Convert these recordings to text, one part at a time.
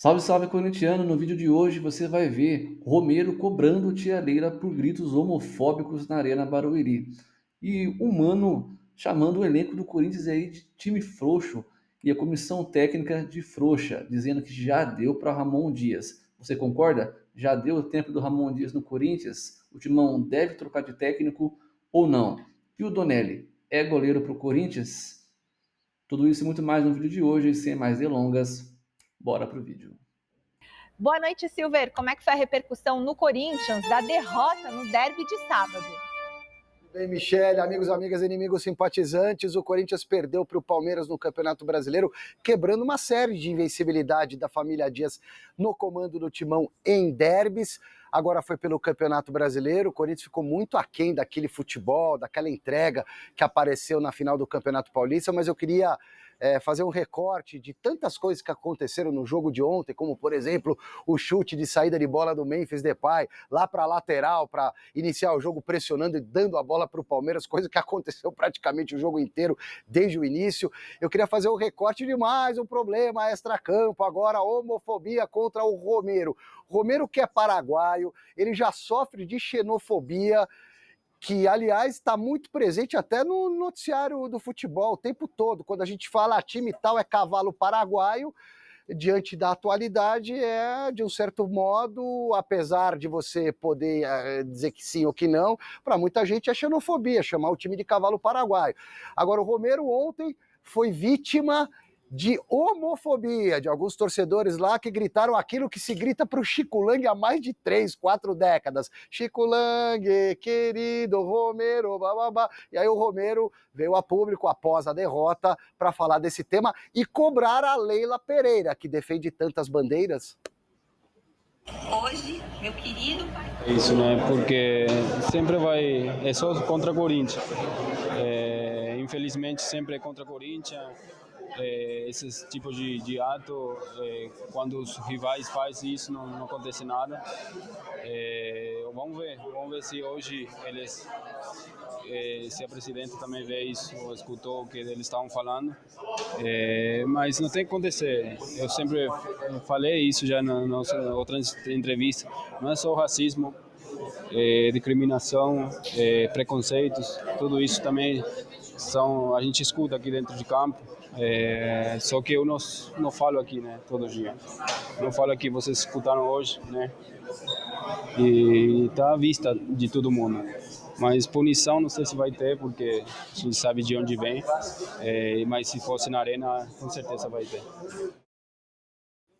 Salve, salve, corintiano! No vídeo de hoje você vai ver Romero cobrando Tia Leila por gritos homofóbicos na Arena Barueri. E um mano chamando o elenco do Corinthians aí de time frouxo e a comissão técnica de frouxa, dizendo que já deu para Ramon Dias. Você concorda? Já deu o tempo do Ramon Dias no Corinthians? O Timão deve trocar de técnico ou não? E o Donelli é goleiro para o Corinthians? Tudo isso e muito mais no vídeo de hoje, sem mais delongas, bora pro vídeo. Boa noite, Silver. Como é que foi a repercussão no Corinthians da derrota no derby de sábado? Bem, Michele, amigos, amigas, inimigos, simpatizantes, o Corinthians perdeu para o Palmeiras no Campeonato Brasileiro, quebrando uma série de invencibilidade da família Dias no comando do Timão em derbys. Agora foi pelo Campeonato Brasileiro, o Corinthians ficou muito aquém daquele futebol, daquela entrega que apareceu na final do Campeonato Paulista, mas eu queria fazer um recorte de tantas coisas que aconteceram no jogo de ontem, como, por exemplo, o chute de saída de bola do Memphis Depay, lá para a lateral, para iniciar o jogo pressionando e dando a bola para o Palmeiras, coisa que aconteceu praticamente o jogo inteiro, desde o início. Eu queria fazer um recorte de mais um problema extracampo, agora a homofobia contra o Romero. Romero, que é paraguaio, ele já sofre de xenofobia, que, aliás, está muito presente até no noticiário do futebol o tempo todo. Quando a gente fala time tal é cavalo paraguaio, diante da atualidade, de um certo modo, apesar de você poder dizer que sim ou que não, para muita gente é xenofobia, chamar o time de cavalo paraguaio. Agora, o Romero ontem foi vítima de homofobia, de alguns torcedores lá que gritaram aquilo que se grita para o Chico Lang há mais de 3, 4 décadas. Chico Lang, querido Romero, bababá. E aí o Romero veio a público após a derrota para falar desse tema e cobrar a Leila Pereira, que defende tantas bandeiras. Hoje, meu querido pai. Isso, né? Porque sempre vai. É só contra Corinthians. Infelizmente, sempre é contra Corinthians. Esses tipos de ato, quando os rivais fazem isso, não acontece nada. Vamos ver se hoje eles, se a presidente também vê isso, ou escutou o que eles estavam falando. Mas não tem que acontecer. Eu sempre falei isso já na nossa outra entrevista. Não é só racismo, discriminação, preconceitos, tudo isso também a gente escuta aqui dentro de campo. Só que eu não falo aqui, né, todo dia. Não falo aqui, vocês escutaram hoje, né? E está à vista de todo mundo. Mas punição não sei se vai ter, porque a gente sabe de onde vem. Mas se fosse na arena, com certeza vai ter.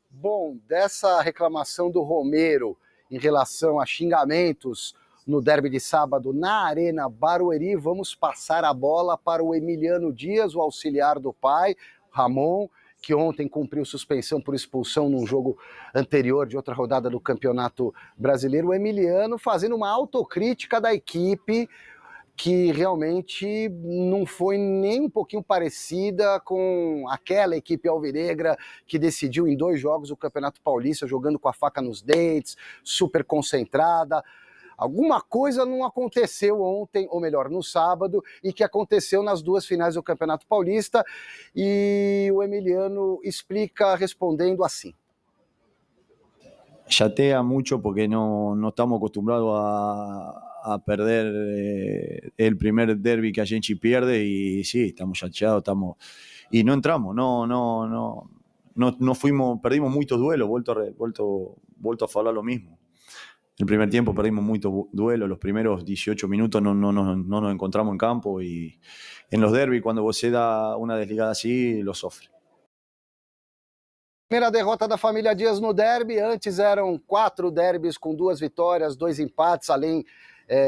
Bom, dessa reclamação do Romero em relação a xingamentos no derby de sábado na Arena Barueri, vamos passar a bola para o Emiliano Dias, o auxiliar do pai, Ramon, que ontem cumpriu suspensão por expulsão num jogo anterior de outra rodada do Campeonato Brasileiro. O Emiliano fazendo uma autocrítica da equipe, que realmente não foi nem um pouquinho parecida com aquela equipe alvinegra que decidiu em 2 jogos o Campeonato Paulista, jogando com a faca nos dentes, super concentrada. Alguma coisa não aconteceu ontem, ou melhor, no sábado, e que aconteceu nas 2 finais do Campeonato Paulista, e o Emiliano explica respondendo assim. Chatea mucho porque no estamos acostumbrados a perder el primer derbi que a gente pierde y sí, estamos chateados, y no entramos, no fuimos, perdimos muchos duelos, vuelto a falar lo mismo. El primer tiempo perdimos muchos duelos, los primeros 18 minutos no nos encontramos en campo y en los derbis cuando vos se da una desligada así, lo sofre. Primeira derrota da família Dias no derby, antes eram 4 derbys com 2 vitórias, 2 empates, além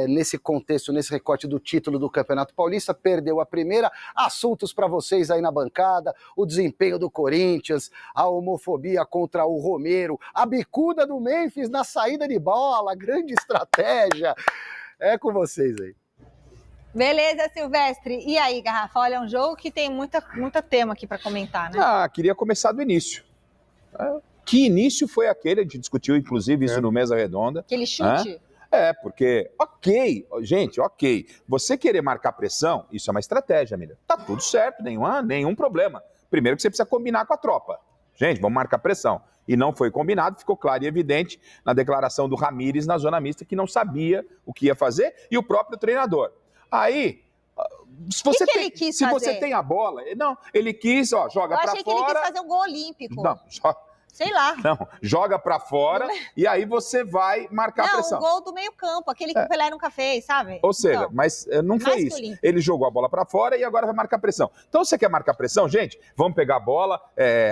nesse contexto, nesse recorte do título do Campeonato Paulista, perdeu a primeira. Assuntos para vocês aí na bancada, o desempenho do Corinthians, a homofobia contra o Romero, a bicuda do Memphis na saída de bola, grande estratégia. É com vocês aí. Beleza, Silvestre. E aí, Garrafa? Olha, é um jogo que tem muita tema aqui para comentar, né? Queria começar do início. Que início foi aquele? A gente discutiu, inclusive, isso no Mesa Redonda. Aquele chute? Porque, gente, você querer marcar pressão, isso é uma estratégia, Miriam. Tá tudo certo, nenhum problema. Primeiro que você precisa combinar com a tropa. Gente, vamos marcar pressão. E não foi combinado, ficou claro e evidente na declaração do Ramires na zona mista, que não sabia o que ia fazer, e o próprio treinador. Aí, se você, que ele quis fazer? você tem a bola... Não, ele quis, ó, joga pra fora... Eu achei que ele quis fazer um gol olímpico. Não, Sei lá. Não, joga pra fora e aí você vai marcar a pressão. Não, o gol do meio campo, aquele que o Pelé nunca fez, sabe? Ou seja, então, mas não foi isso. Ele jogou a bola pra fora e agora vai marcar pressão. Então, você quer marcar pressão, gente? Vamos pegar a bola,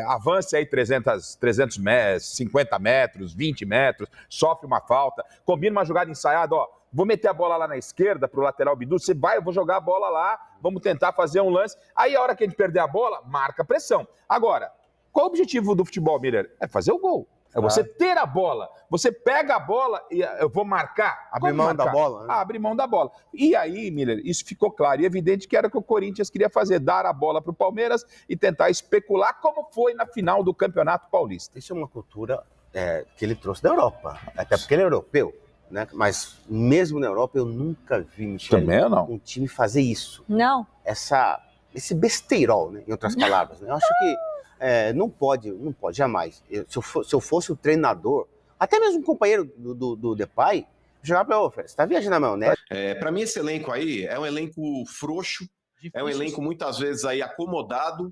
avance aí 350 metros, 20 metros, sofre uma falta, combina uma jogada ensaiada, ó. Vou meter a bola lá na esquerda pro lateral Bidu, você vai, eu vou jogar a bola lá, vamos tentar fazer um lance. Aí, a hora que a gente perder a bola, marca pressão. Agora, qual o objetivo do futebol, Miller? É fazer o gol. É você ter a bola. Você pega a bola e eu vou marcar. Abrir mão da bola. Né? Abrir mão da bola. E aí, Miller, isso ficou claro e evidente que era o que o Corinthians queria fazer, dar a bola para o Palmeiras e tentar especular como foi na final do Campeonato Paulista. Isso é uma cultura que ele trouxe da Europa, até porque ele é europeu. Né? Mas mesmo na Europa eu nunca vi, Michele, um time fazer isso. Não. Esse besteirol, né? Em outras palavras. Né? Eu acho que não pode, jamais. Se eu fosse o treinador, até mesmo um companheiro do Depay, jogar para você está viajando na maionese. Para mim, esse elenco aí é um elenco frouxo, é um elenco muitas vezes aí acomodado,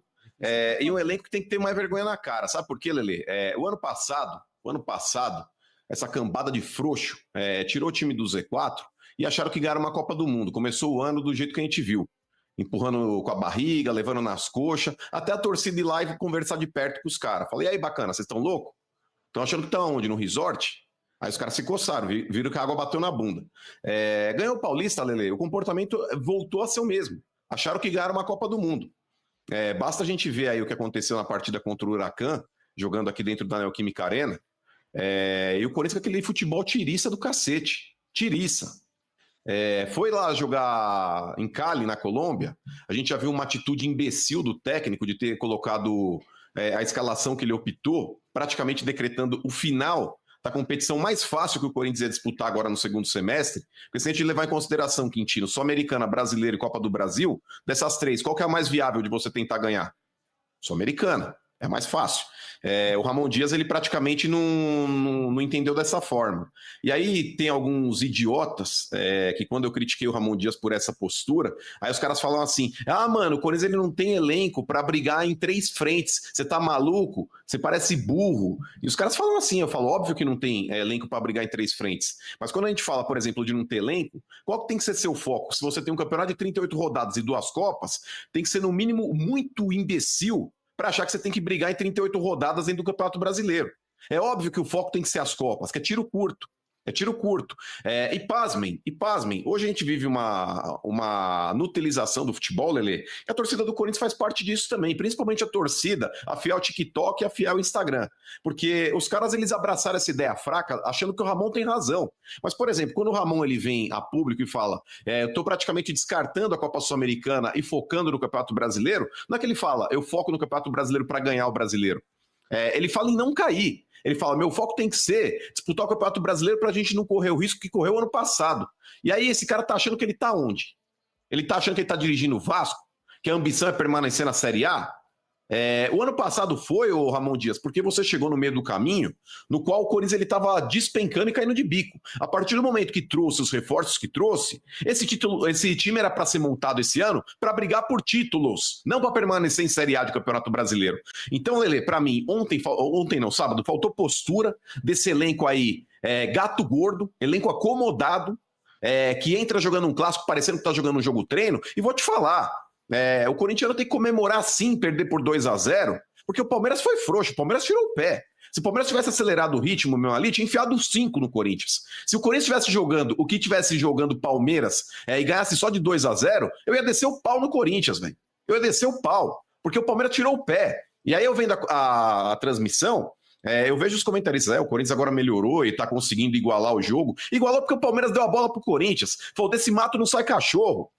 e um elenco que tem que ter mais vergonha na cara. Sabe por quê, Lelê? O ano passado, essa cambada de frouxo tirou o time do Z4 e acharam que ganharam uma Copa do Mundo. Começou o ano do jeito que a gente viu. Empurrando com a barriga, levando nas coxas, até a torcida ir lá e conversar de perto com os caras. Falei, e aí, bacana, vocês estão loucos? Estão achando que estão onde? No resort? Aí os caras se coçaram, viram que a água bateu na bunda. Ganhou o Paulista, Lele, o comportamento voltou a ser o mesmo. Acharam que ganharam uma Copa do Mundo. Basta a gente ver aí o que aconteceu na partida contra o Huracan, jogando aqui dentro da Neoquímica Arena, e o Corinthians com aquele futebol tiriça do cacete. Tiriça. Foi lá jogar em Cali, na Colômbia, a gente já viu uma atitude imbecil do técnico de ter colocado a escalação que ele optou, praticamente decretando o final da competição mais fácil que o Corinthians ia disputar agora no segundo semestre, porque se a gente levar em consideração, Quintino, Sul-Americana, Brasileiro e Copa do Brasil, dessas três, qual que é a mais viável de você tentar ganhar? Sul-Americana, é mais fácil. O Ramon Dias, ele praticamente não entendeu dessa forma. E aí tem alguns idiotas que quando eu critiquei o Ramon Dias por essa postura, aí os caras falam assim, mano, o Corinthians ele não tem elenco para brigar em 3 frentes, você tá maluco? Você parece burro. E os caras falam assim, eu falo, óbvio que não tem elenco para brigar em 3 frentes, mas quando a gente fala, por exemplo, de não ter elenco, qual que tem que ser seu foco? Se você tem um campeonato de 38 rodadas e 2 Copas, tem que ser no mínimo muito imbecil para achar que você tem que brigar em 38 rodadas dentro do Campeonato Brasileiro. É óbvio que o foco tem que ser as Copas, que é tiro curto. E pasmem, hoje a gente vive uma nutilização do futebol, Lelê, e a torcida do Corinthians faz parte disso também, principalmente a torcida, a fiel TikTok e a fiel Instagram, porque os caras eles abraçaram essa ideia fraca achando que o Ramon tem razão, mas por exemplo, quando o Ramon ele vem a público e fala, eu tô praticamente descartando a Copa Sul-Americana e focando no Campeonato Brasileiro, não é que ele fala, eu foco no Campeonato Brasileiro para ganhar o Brasileiro, ele fala em não cair. Ele fala, meu foco tem que ser disputar o Campeonato Brasileiro para a gente não correr o risco que correu ano passado. E aí esse cara tá achando que ele tá onde? Ele tá achando que ele tá dirigindo o Vasco? Que a ambição é permanecer na Série A? O ano passado foi, o Ramon Dias, porque você chegou no meio do caminho no qual o Corinthians ele estava despencando e caindo de bico. A partir do momento que trouxe os reforços que trouxe, esse time era para ser montado esse ano para brigar por títulos, não para permanecer em Série A de Campeonato Brasileiro. Então, Lelê, para mim, sábado, faltou postura desse elenco aí, gato gordo, elenco acomodado, que entra jogando um clássico parecendo que tá jogando um jogo treino, e vou te falar, o corintiano tem que comemorar sim perder por 2-0, porque o Palmeiras foi frouxo, o Palmeiras tirou o pé. Se o Palmeiras tivesse acelerado o ritmo, meu ali, tinha enfiado 5 no Corinthians. Se o Corinthians estivesse jogando o que tivesse jogando Palmeiras e ganhasse só de 2-0, eu ia descer o pau no Corinthians, velho. Eu ia descer o pau, porque o Palmeiras tirou o pé. E aí eu vendo a transmissão, eu vejo os comentaristas, o Corinthians agora melhorou e tá conseguindo igualar o jogo. Igualou porque o Palmeiras deu a bola pro Corinthians. Falou, desse mato não sai cachorro.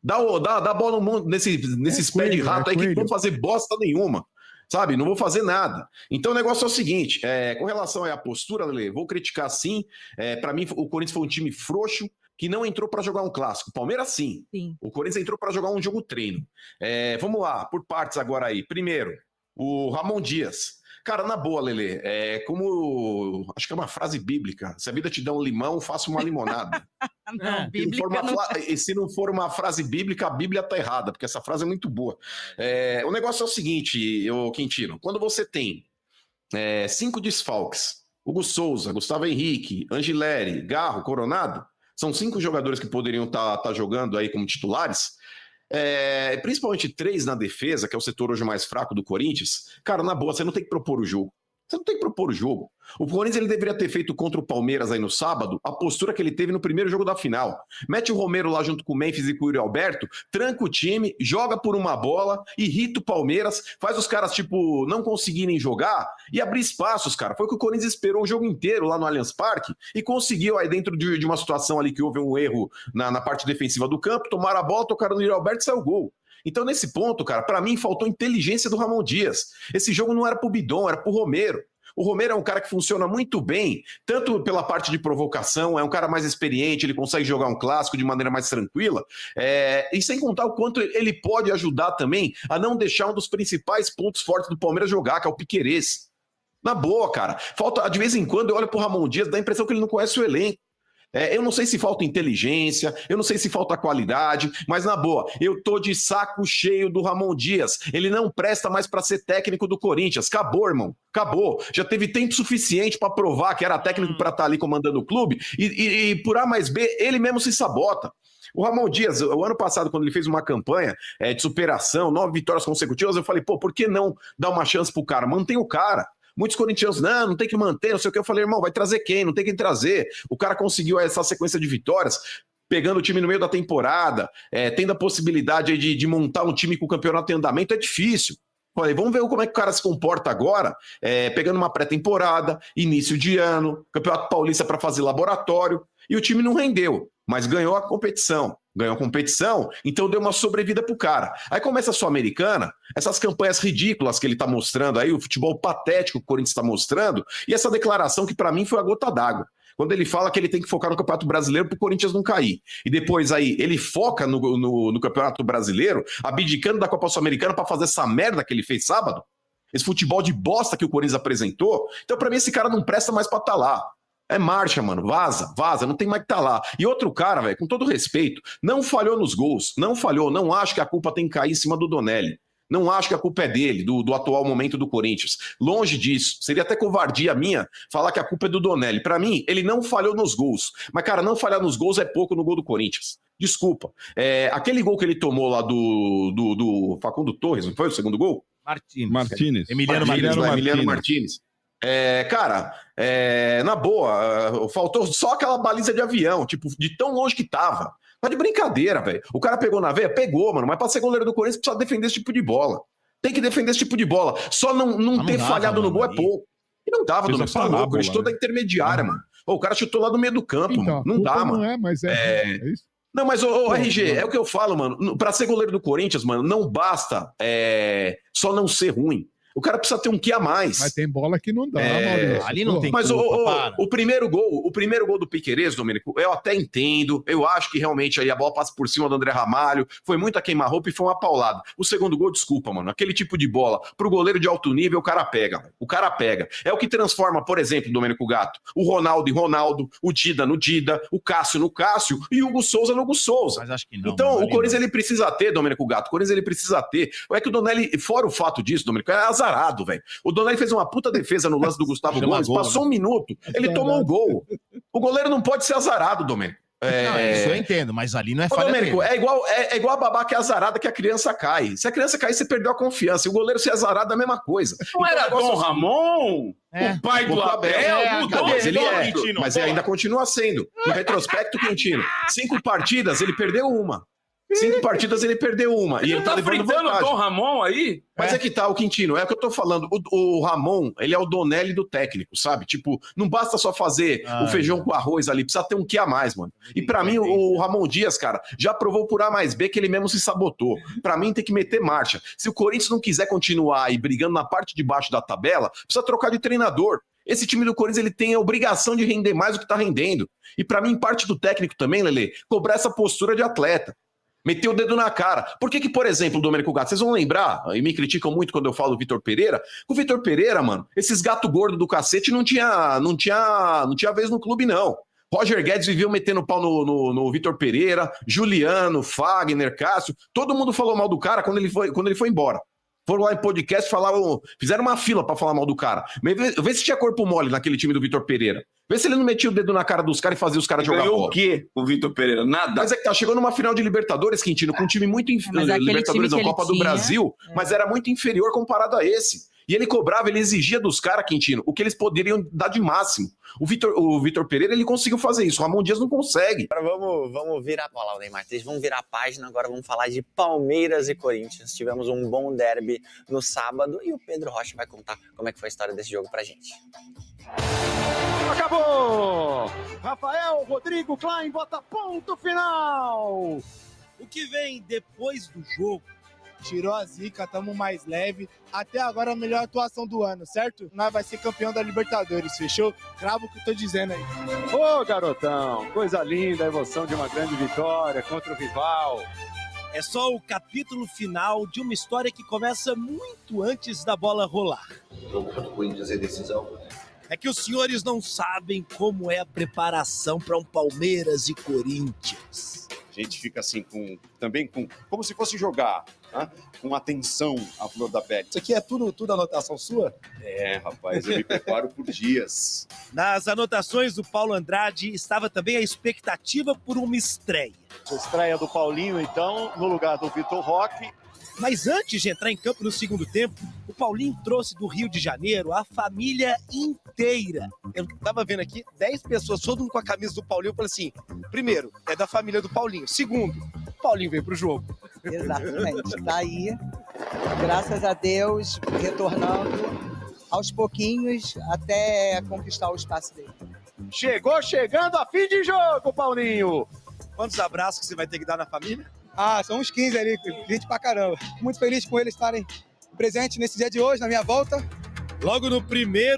Dá a bola no mundo nesses pés de rato aí que não vão fazer bosta nenhuma. Sabe? Não vou fazer nada. Então o negócio é o seguinte, com relação à postura, Lelê, vou criticar sim. Para mim, o Corinthians foi um time frouxo que não entrou para jogar um clássico. Palmeiras sim. O Corinthians entrou para jogar um jogo treino. Vamos lá, por partes agora aí. Primeiro, o Ramon Dias. Cara, na boa, Lelê, acho que é uma frase bíblica. Se a vida te dá um limão, faça uma limonada. Não, bíblica não. E se não for uma frase bíblica, a Bíblia tá errada, porque essa frase é muito boa. O negócio é o seguinte, Quintino, quando você tem 5 desfalques, Hugo Souza, Gustavo Henrique, Angileri, Garro, Coronado, são 5 jogadores que poderiam estar jogando aí como titulares, principalmente 3 na defesa, que é o setor hoje mais fraco do Corinthians. Cara, na boa, você não tem que propor o jogo. Você não tem que propor o jogo. O Corinthians ele deveria ter feito contra o Palmeiras aí no sábado a postura que ele teve no primeiro jogo da final. Mete o Romero lá junto com o Memphis e com o Yuri Alberto, tranca o time, joga por uma bola, irrita o Palmeiras, faz os caras, não conseguirem jogar e abrir espaços, cara. Foi o que o Corinthians esperou o jogo inteiro lá no Allianz Parque e conseguiu aí dentro de uma situação ali que houve um erro na parte defensiva do campo, tomaram a bola, tocaram no Yuri Alberto e saiu o gol. Então, nesse ponto, cara, pra mim faltou inteligência do Ramon Dias. Esse jogo não era pro Bidon, era pro Romero. O Romero é um cara que funciona muito bem, tanto pela parte de provocação, é um cara mais experiente, ele consegue jogar um clássico de maneira mais tranquila, e sem contar o quanto ele pode ajudar também a não deixar um dos principais pontos fortes do Palmeiras jogar, que é o Piquerez. Na boa, cara. De vez em quando eu olho pro Ramon Dias, dá a impressão que ele não conhece o elenco. Eu não sei se falta inteligência, eu não sei se falta qualidade, mas na boa, eu tô de saco cheio do Ramon Dias. Ele não presta mais para ser técnico do Corinthians. Acabou, irmão. Acabou. Já teve tempo suficiente para provar que era técnico para estar ali comandando o clube e por A mais B, ele mesmo se sabota. O Ramon Dias, o ano passado, quando ele fez uma campanha de superação, 9 vitórias consecutivas, eu falei, por que não dar uma chance pro cara? Mantém o cara. Muitos corintianos, não tem que manter, não sei o que. Eu falei, irmão, vai trazer quem? Não tem quem trazer. O cara conseguiu essa sequência de vitórias, pegando o time no meio da temporada, tendo a possibilidade aí de montar um time com o campeonato em andamento, é difícil. Falei, vamos ver como é que o cara se comporta agora, pegando uma pré-temporada, início de ano, Campeonato Paulista para fazer laboratório, e o time não rendeu, mas ganhou a competição. Ganhou a competição, então deu uma sobrevida pro cara. Aí começa a Sul-Americana, essas campanhas ridículas que ele tá mostrando aí, o futebol patético que o Corinthians tá mostrando, e essa declaração que para mim foi a gota d'água. Quando ele fala que ele tem que focar no Campeonato Brasileiro pro Corinthians não cair. E depois aí ele foca no Campeonato Brasileiro, abdicando da Copa Sul-Americana para fazer essa merda que ele fez sábado. Esse futebol de bosta que o Corinthians apresentou. Então para mim esse cara não presta mais pra estar lá. É marcha, mano. Vaza. Não tem mais que estar lá. E outro cara, velho, com todo respeito, não falhou nos gols. Não falhou. Não acho que a culpa tem que cair em cima do Donelli. Não acho que a culpa é dele, do atual momento do Corinthians. Longe disso. Seria até covardia minha falar que a culpa é do Donelli. Pra mim, ele não falhou nos gols. Mas, cara, não falhar nos gols é pouco no gol do Corinthians. Desculpa. Aquele gol que ele tomou lá do Facundo Torres, não foi o segundo gol? Martínez. Emiliano Martínez. Cara, na boa, faltou só aquela baliza de avião, de tão longe que tava. Tá de brincadeira, velho. O cara pegou na veia? Pegou, mano. Mas pra ser goleiro do Corinthians precisa defender esse tipo de bola. Tem que defender esse tipo de bola. Só não ter falhado no gol é pouco. E não dava, Domingo. Tá louco. Ele chutou da intermediária, mano. O cara chutou lá no meio do campo, mano. Não dá, mano. Não é, mas é isso. Não, mas, RG, é o que eu falo, mano. Pra ser goleiro do Corinthians, mano, não basta só não ser ruim. O cara precisa ter um quê a mais. Mas tem bola que não dá, Maurício. Ali não tem Mas culpa, o primeiro gol do Piquerez, Domênico, eu até entendo. Eu acho que realmente aí a bola passa por cima do André Ramalho. Foi muita queima-roupa e foi uma paulada. O segundo gol, desculpa, mano. Aquele tipo de bola pro goleiro de alto nível, o cara pega. O cara pega. É o que transforma, por exemplo, Domênico Gato, o Ronaldo em Ronaldo, o Dida no Dida, o Cássio no Cássio e o Hugo Souza no Hugo Souza. Mas acho que não. Então, mano, o Corinthians ele precisa ter, Domênico Gato. O Corinthians ele precisa ter. É que o Donelli, fora o fato disso, Domênico, é azarado, velho. O Donelli fez uma puta defesa no lance do Gustavo Gomes, passou um minuto, ele tomou o gol. O goleiro não pode ser azarado, Domênico. Não, isso eu entendo, mas ali não é falha Domênico, dele. é igual a babá que é azarada que a criança cai. Se a criança cair, você perdeu a confiança. E o goleiro ser azarado é a mesma coisa. Não era Dom Ramon? O pai do Abel? Mas ele ainda continua sendo. No retrospecto, Quintino, 5 partidas, ele perdeu uma. 5 partidas ele perdeu uma. E ele tá levando vantagem. O Dom Ramon aí? Mas é que tá, o Quintino, é o que eu tô falando. O Ramon, ele é o Donelli do técnico, sabe? Não basta só fazer o feijão com arroz ali, precisa ter um que a mais, mano. E pra mim, o Ramon Dias, cara, já provou por A mais B que ele mesmo se sabotou. Pra mim, tem que meter marcha. Se o Corinthians não quiser continuar aí brigando na parte de baixo da tabela, precisa trocar de treinador. Esse time do Corinthians ele tem a obrigação de render mais do que tá rendendo. E pra mim, parte do técnico também, Lelê, cobrar essa postura de atleta. Meteu o dedo na cara. Por que, por exemplo, o Domênico Gato, vocês vão lembrar, e me criticam muito quando eu falo do Vitor Pereira, o Vitor Pereira, mano, esses gato gordo do cacete não tinha vez no clube, não. Roger Guedes viveu metendo pau no Vitor Pereira, Juliano, Fagner, Cássio, todo mundo falou mal do cara quando ele foi embora. Foram lá em podcast, fizeram uma fila pra falar mal do cara. Vê se tinha corpo mole naquele time do Vitor Pereira. Vê se ele não metia o dedo na cara dos caras e fazia os caras jogar bola. O quê? O Vitor Pereira? Nada. Mas é que tá chegando numa final de Libertadores, Quintino, com um time muito Libertadores não, Copa do Brasil, mas era muito inferior comparado a esse. E ele cobrava, ele exigia dos caras, Quintino, o que eles poderiam dar de máximo. O Vitor Pereira, ele conseguiu fazer isso. O Ramon Dias não consegue. Agora vamos virar a bola, Neymar. Vamos virar a página. Agora vamos falar de Palmeiras e Corinthians. Tivemos um bom derby no sábado e o Pedro Rocha vai contar como é que foi a história desse jogo pra gente. Acabou! Rafael Rodrigo Klein bota ponto final! O que vem depois do jogo? Tirou a zica, estamos mais leve. Até agora a melhor atuação do ano, certo? Nós vai ser campeão da Libertadores, fechou? Cravo o que eu tô dizendo aí. Ô, garotão, coisa linda, a emoção de uma grande vitória contra o rival. É só o capítulo final de uma história que começa muito antes da bola rolar. O jogo contra o Corinthians é decisão. É que os senhores não sabem como é a preparação para um Palmeiras e Corinthians. A gente fica assim, como se fosse jogar, né? Com atenção à flor da pele. Isso aqui é tudo anotação sua? É, rapaz, eu me preparo por dias. Nas anotações do Paulo Andrade estava também a expectativa por uma estreia. A estreia do Paulinho, então, no lugar do Vitor Roque. Mas antes de entrar em campo no segundo tempo, o Paulinho trouxe do Rio de Janeiro a família inteira. Eu tava vendo aqui 10 pessoas, todo mundo com a camisa do Paulinho. Eu falei assim, primeiro, é da família do Paulinho. Segundo, o Paulinho veio pro jogo. Exatamente, tá aí, graças a Deus, retornando aos pouquinhos até conquistar o espaço dele. Chegando a fim de jogo, Paulinho! Quantos abraços que você vai ter que dar na família? São uns 15 ali, gente pra caramba. Muito feliz com eles estarem presentes nesse dia de hoje, na minha volta. Logo no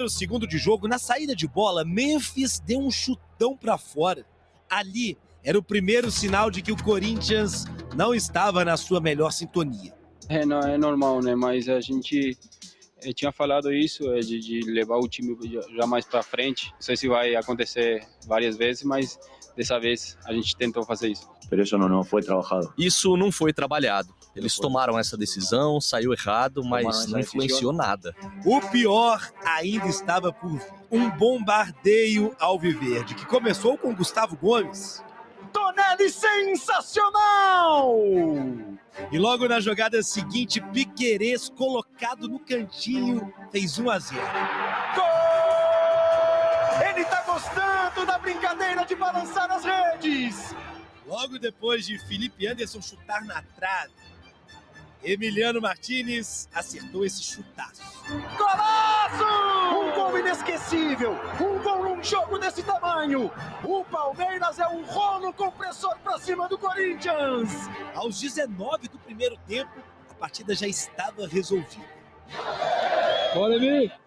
segundo de jogo, na saída de bola, Memphis deu um chutão pra fora. Ali era o primeiro sinal de que o Corinthians não estava na sua melhor sintonia. É normal, né? Mas a gente tinha falado isso, de levar o time já mais pra frente. Não sei se vai acontecer várias vezes, mas dessa vez a gente tentou fazer isso. Pero eso no foi trabalhado. Isso não foi trabalhado. Eles tomaram essa decisão, saiu errado, mas não influenciou nada. O pior ainda estava por vir. Um bombardeio alviverde, que começou com Gustavo Gomes. Tonelli sensacional! E logo na jogada seguinte, Piquerez, colocado no cantinho, fez 1-0. Gol! Ele tá gostando da brincadeira de balançar as redes! Logo depois de Felipe Anderson chutar na trave, Emiliano Martínez acertou esse chutaço. Golaço! Um gol inesquecível! Um gol num jogo desse tamanho! O Palmeiras é um rolo compressor pra cima do Corinthians! Aos 19 do primeiro tempo, a partida já estava resolvida.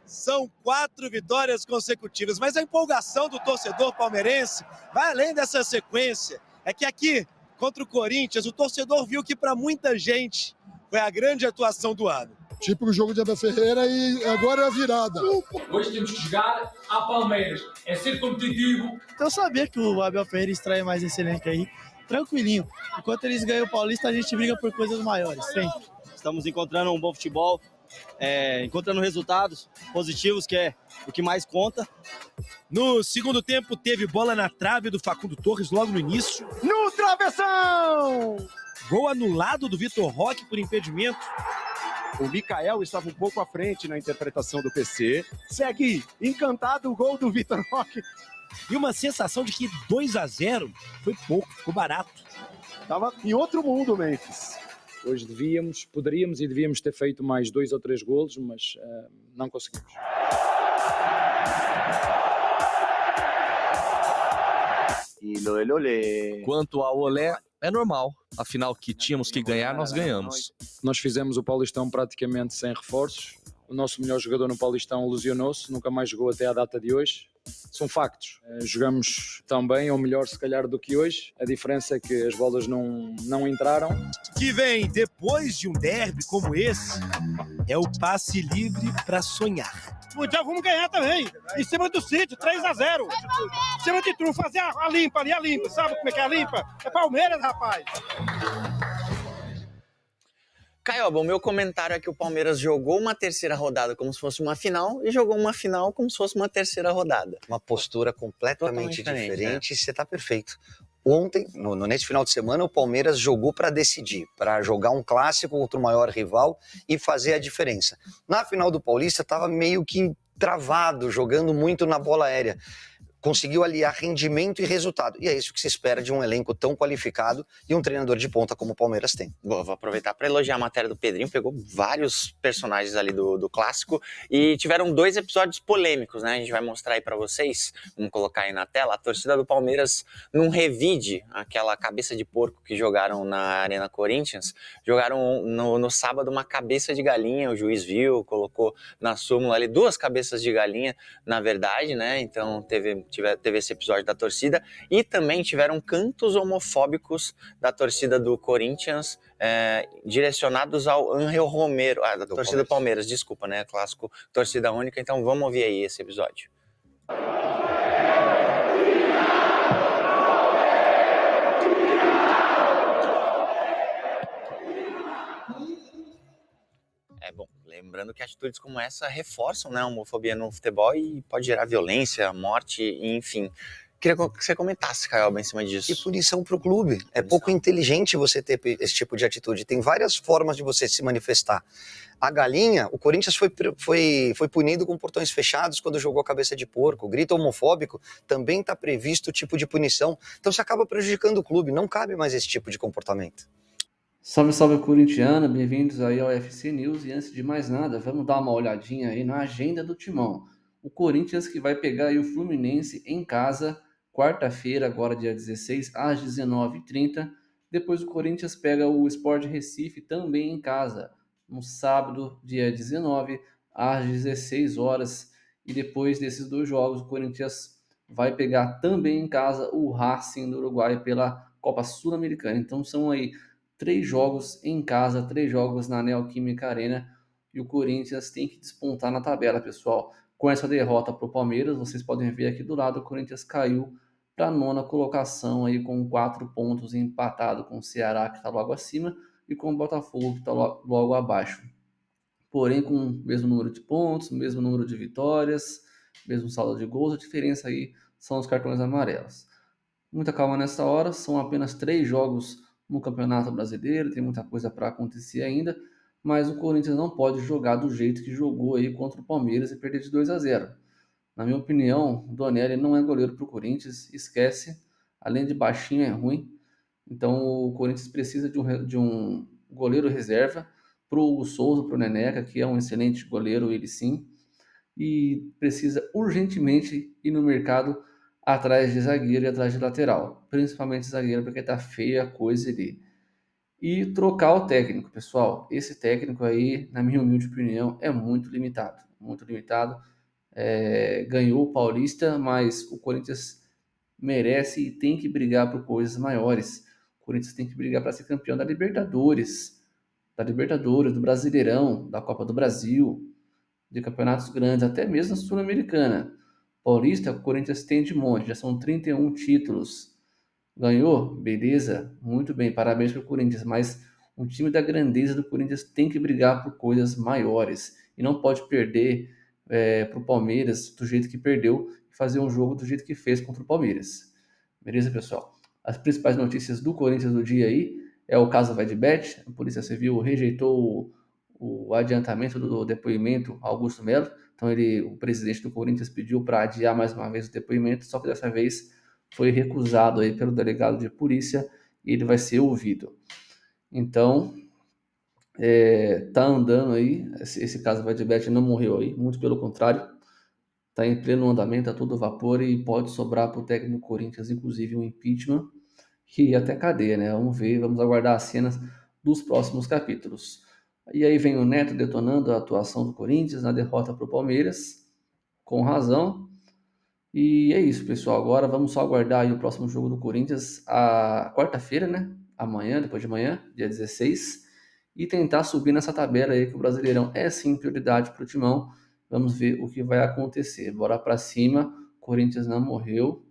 São 4 vitórias consecutivas, mas a empolgação do torcedor palmeirense vai além dessa sequência. É que aqui, contra o Corinthians, o torcedor viu que para muita gente foi a grande atuação do ano. Tipo o jogo de Abel Ferreira e agora é a virada. Hoje temos que jogar a Palmeiras. É ser competitivo. Então eu sabia que o Abel Ferreira extrai mais esse elenco aí, tranquilinho. Enquanto eles ganham o Paulista, a gente briga por coisas maiores, sempre. Estamos encontrando um bom futebol, encontrando resultados positivos, que é o que mais conta. No segundo tempo, teve bola na trave do Facundo Torres logo no início. No travessão! Gol anulado do Vitor Roque por impedimento. O Mikael estava um pouco à frente na interpretação do PC. Segue encantado o gol do Vitor Roque. E uma sensação de que 2-0 foi pouco, ficou barato. Estava em outro mundo, Memphis. Hoje poderíamos e devíamos ter feito mais 2 ou 3 golos, mas não conseguimos. Quanto ao Olé, é normal. Afinal, que tínhamos que ganhar, nós ganhamos. Nós fizemos o Paulistão praticamente sem reforços. O nosso melhor jogador no Paulistão lesionou-se, nunca mais jogou até à data de hoje. São factos. Jogamos tão bem ou melhor se calhar do que hoje. A diferença é que as bolas não entraram. Que vem depois de um derby como esse é o passe livre para sonhar. Mundial vamos ganhar também. Em cima do City, 3-0. Em cima de tudo, fazer a limpa ali, a limpa. Sabe como é que é a limpa? É Palmeiras, rapaz. Caioba, o meu comentário é que o Palmeiras jogou uma terceira rodada como se fosse uma final e jogou uma final como se fosse uma terceira rodada. Uma postura completamente diferente. Você tá perfeito. Ontem, nesse final de semana, o Palmeiras jogou para decidir, para jogar um clássico contra o maior rival e fazer a diferença. Na final do Paulista, estava meio que travado, jogando muito na bola aérea. Conseguiu aliar rendimento e resultado. E é isso que se espera de um elenco tão qualificado e um treinador de ponta como o Palmeiras tem. Boa, vou aproveitar para elogiar a matéria do Pedrinho. Pegou vários personagens ali do clássico e tiveram 2 episódios polêmicos, né? A gente vai mostrar aí para vocês. Vamos colocar aí na tela. A torcida do Palmeiras não revide aquela cabeça de porco que jogaram na Arena Corinthians. Jogaram no sábado uma cabeça de galinha. O juiz viu, colocou na súmula ali 2 cabeças de galinha, na verdade, né? Então teve esse episódio da torcida e também tiveram cantos homofóbicos da torcida do Corinthians direcionados ao Ángel Romero, da torcida do Palmeiras, desculpa, né? Clássico torcida única, então vamos ouvir aí esse episódio. Bom, lembrando que atitudes como essa reforçam, né, a homofobia no futebol e pode gerar violência, morte, enfim. Queria que você comentasse, Caioba, em cima disso. E punição para o clube. É pouco inteligente você ter esse tipo de atitude. Tem várias formas de você se manifestar. A galinha, o Corinthians foi punido com portões fechados quando jogou a cabeça de porco. O grito homofóbico também está previsto o tipo de punição. Então você acaba prejudicando o clube. Não cabe mais esse tipo de comportamento. Salve, salve corintiana, bem-vindos aí ao FC News e antes de mais nada, vamos dar uma olhadinha aí na agenda do Timão. O Corinthians que vai pegar aí o Fluminense em casa, quarta-feira, agora dia 16, às 19h30. Depois o Corinthians pega o Sport Recife também em casa, no sábado, dia 19, às 16 horas. E depois desses 2 jogos, o Corinthians vai pegar também em casa o Racing do Uruguai pela Copa Sul-Americana. Então são aí 3 jogos em casa, 3 jogos na Neoquímica Arena e o Corinthians tem que despontar na tabela, pessoal. Com essa derrota para o Palmeiras, vocês podem ver aqui do lado, o Corinthians caiu para a 9ª colocação aí com 4 pontos, empatado com o Ceará, que está logo acima, e com o Botafogo, que está logo abaixo. Porém, com o mesmo número de pontos, mesmo número de vitórias, mesmo saldo de gols, a diferença aí são os cartões amarelos. Muita calma nessa hora, são apenas 3 jogos no Campeonato Brasileiro, tem muita coisa para acontecer ainda, mas o Corinthians não pode jogar do jeito que jogou aí contra o Palmeiras e perder de 2-0. Na minha opinião, o Donelli não é goleiro para o Corinthians, esquece, além de baixinho é ruim, então o Corinthians precisa de um goleiro reserva para o Hugo Souza, para o Neneca, que é um excelente goleiro, ele sim, e precisa urgentemente ir no mercado atrás de zagueiro e atrás de lateral, principalmente zagueiro, porque tá feia a coisa ali. E trocar o técnico, pessoal. Esse técnico aí, na minha humilde opinião, é muito limitado. Muito limitado. Ganhou o Paulista, mas o Corinthians merece e tem que brigar por coisas maiores. O Corinthians tem que brigar para ser campeão da Libertadores, do Brasileirão, da Copa do Brasil, de campeonatos grandes, até mesmo a Sul-Americana. Paulista, o Corinthians tem de monte, já são 31 títulos. Ganhou? Beleza, muito bem, parabéns para o Corinthians, mas um time da grandeza do Corinthians tem que brigar por coisas maiores e não pode perder para o Palmeiras do jeito que perdeu e fazer um jogo do jeito que fez contra o Palmeiras. Beleza, pessoal? As principais notícias do Corinthians do dia aí é o caso Vaidbet. A Polícia Civil rejeitou o adiantamento do depoimento Augusto Melo. Então o presidente do Corinthians pediu para adiar mais uma vez o depoimento, só que dessa vez foi recusado aí pelo delegado de polícia e ele vai ser ouvido. Então, tá andando aí, esse caso Vaidbet não morreu aí, muito pelo contrário, tá em pleno andamento, a todo vapor e pode sobrar para o técnico do Corinthians, inclusive um impeachment e até cadeia, né? Vamos ver, vamos aguardar as cenas dos próximos capítulos. E aí vem o Neto detonando a atuação do Corinthians na derrota para o Palmeiras, com razão. E é isso, pessoal. Agora vamos só aguardar aí o próximo jogo do Corinthians, a quarta-feira, né? Amanhã, depois de amanhã, dia 16. E tentar subir nessa tabela aí, que o Brasileirão é sim prioridade para o Timão. Vamos ver o que vai acontecer. Bora para cima. Corinthians não morreu.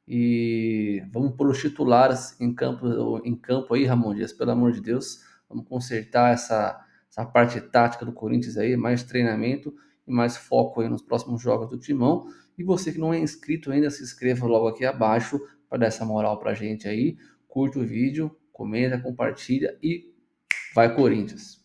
E vamos pôr os titulares em campo aí, Ramon Dias, pelo amor de Deus. Vamos consertar essa parte tática do Corinthians aí, mais treinamento e mais foco aí nos próximos jogos do Timão. E você que não é inscrito ainda, se inscreva logo aqui abaixo para dar essa moral pra gente aí. Curta o vídeo, comenta, compartilha e vai Corinthians!